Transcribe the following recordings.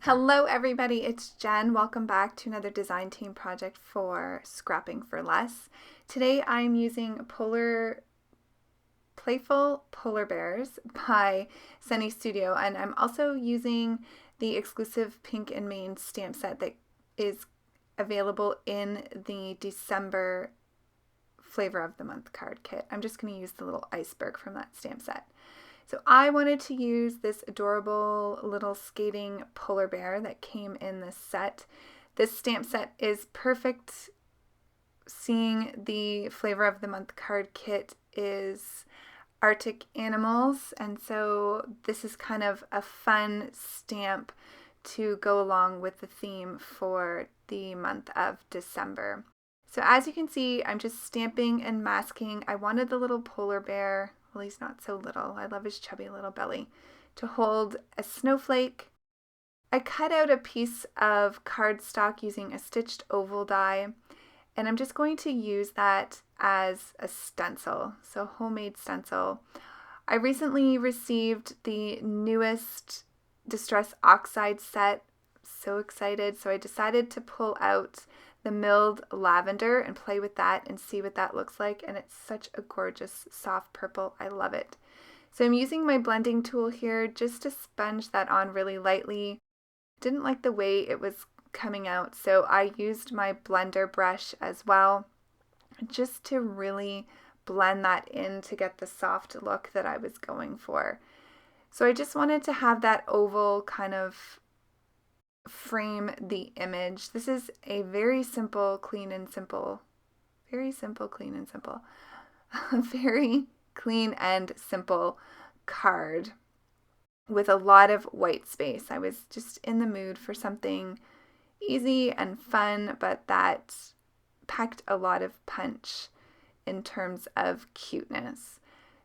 Hello everybody, it's Jen. Welcome back to another design team project for Scrapping for Less. Today I'm using Playful Polar Bears by Sunny Studio, and I'm also using the exclusive Pink and Main stamp set that is available in the December Flavor of the Month card kit. I'm just going to use the little iceberg from that stamp set. So I wanted to use this adorable little skating polar bear that came in this set. This stamp set is perfect. Seeing the Flavor of the Month card kit is Arctic animals, and so this is kind of a fun stamp to go along with the theme for the month of December. So as you can see, I'm just stamping and masking. I wanted the little polar bear, well, he's not so little, I love his chubby little belly, to hold a snowflake. I cut out a piece of cardstock using a stitched oval die, and I'm just going to use that as a stencil, so homemade stencil. I recently received the newest Distress Oxide set, so excited, so I decided to pull out the milled lavender and play with that and see what that looks like, and it's such a gorgeous soft purple. I love it. So I'm using my blending tool here just to sponge that on really lightly. Didn't like the way it was coming out, so I used my blender brush as well just to really blend that in to get the soft look that I was going for. So I just wanted to have that oval kind of frame the image. This is a very simple, clean and simple, very simple, clean and simple, very clean and simple card with a lot of white space. I was just in the mood for something easy and fun, but that packed a lot of punch in terms of cuteness.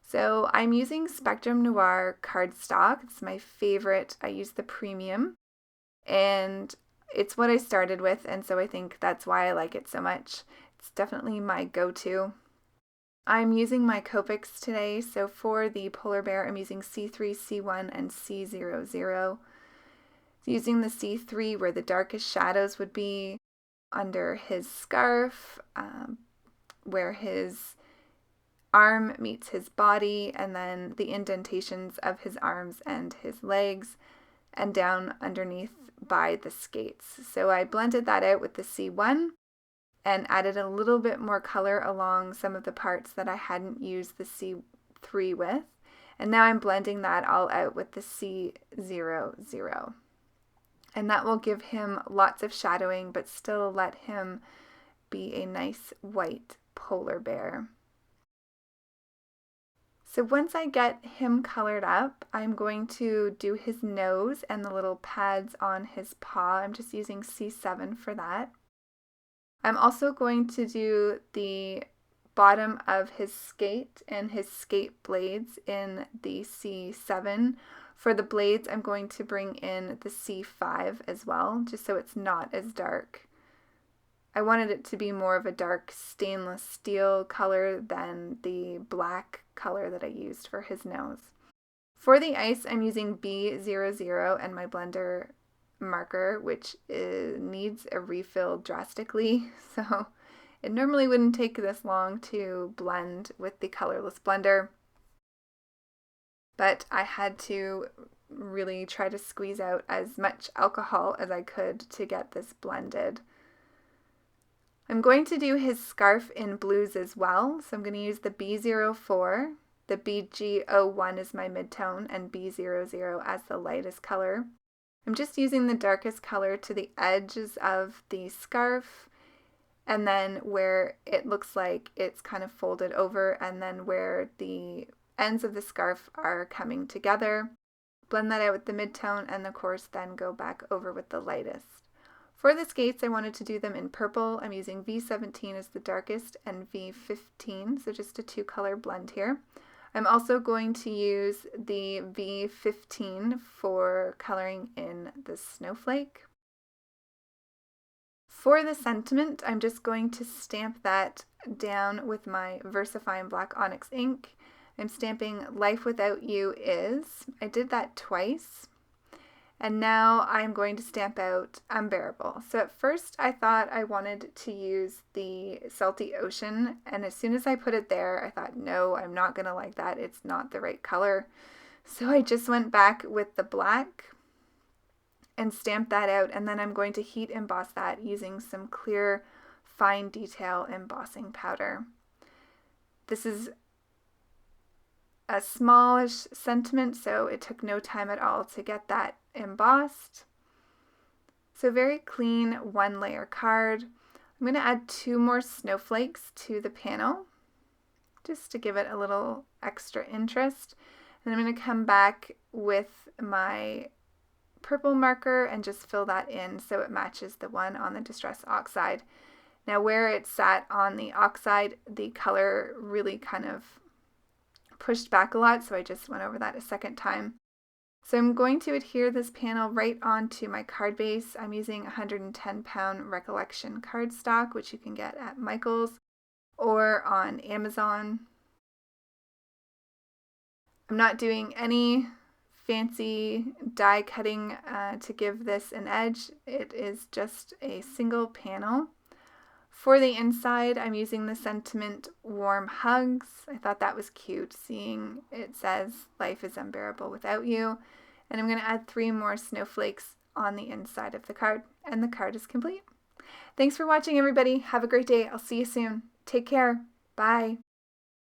So I'm using Spectrum Noir cardstock. It's my favorite. I use the premium, and it's what I started with, and so I think that's why I like it so much. It's definitely my go-to. I'm using my Copics today, so for the polar bear I'm using C3, C1, and C00. Using the C3 where the darkest shadows would be under his scarf, where his arm meets his body, and then the indentations of his arms and his legs, and down underneath by the skates. So I blended that out with the C1 and added a little bit more color along some of the parts that I hadn't used the C3 with. And now I'm blending that all out with the C00. And that will give him lots of shadowing, but still let him be a nice white polar bear. So once I get him colored up, I'm going to do his nose and the little pads on his paw. I'm just using C7 for that. I'm also going to do the bottom of his skate and his skate blades in the C7. For the blades, I'm going to bring in the C5 as well, just so it's not as dark. I wanted it to be more of a dark stainless steel color than the black color that I used for his nose. For the ice, I'm using B00 and my blender marker, which needs a refill drastically, so it normally wouldn't take this long to blend with the colorless blender, but I had to really try to squeeze out as much alcohol as I could to get this blended. I'm going to do his scarf in blues as well, so I'm going to use the B04, the BG01 is my midtone, and B00 as the lightest color. I'm just using the darkest color to the edges of the scarf, and then where it looks like it's kind of folded over, and then where the ends of the scarf are coming together. Blend that out with the midtone, and of course then go back over with the lightest. For the skates, I wanted to do them in purple. I'm using V17 as the darkest and V15, so just a two-color blend here. I'm also going to use the V15 for coloring in the snowflake. For the sentiment, I'm just going to stamp that down with my Versafine Black Onyx ink. I'm stamping Life Without You Is. I did that twice. And now I'm going to stamp out Unbearable. So at first I thought I wanted to use the Salty Ocean, and as soon as I put it there, I thought, no, I'm not going to like that. It's not the right color. So I just went back with the black and stamped that out, and then I'm going to heat emboss that using some clear fine detail embossing powder. This is a smallish sentiment, so it took no time at all to get that embossed. So very clean 1-layer card. I'm going to add 2 more snowflakes to the panel just to give it a little extra interest. And I'm going to come back with my purple marker and just fill that in so it matches the one on the Distress Oxide. Now where it sat on the Oxide, the color really kind of pushed back a lot, so I just went over that a second time. So I'm going to adhere this panel right onto my card base. I'm using 110 pound Recollection cardstock, which you can get at Michael's or on Amazon. I'm not doing any fancy die cutting to give this an edge. It is just a single panel. For the inside, I'm using the sentiment Warm Hugs. I thought that was cute, seeing it says life is unbearable without you. And I'm going to add 3 more snowflakes on the inside of the card, and the card is complete. Thanks for watching, everybody. Have a great day. I'll see you soon. Take care. Bye.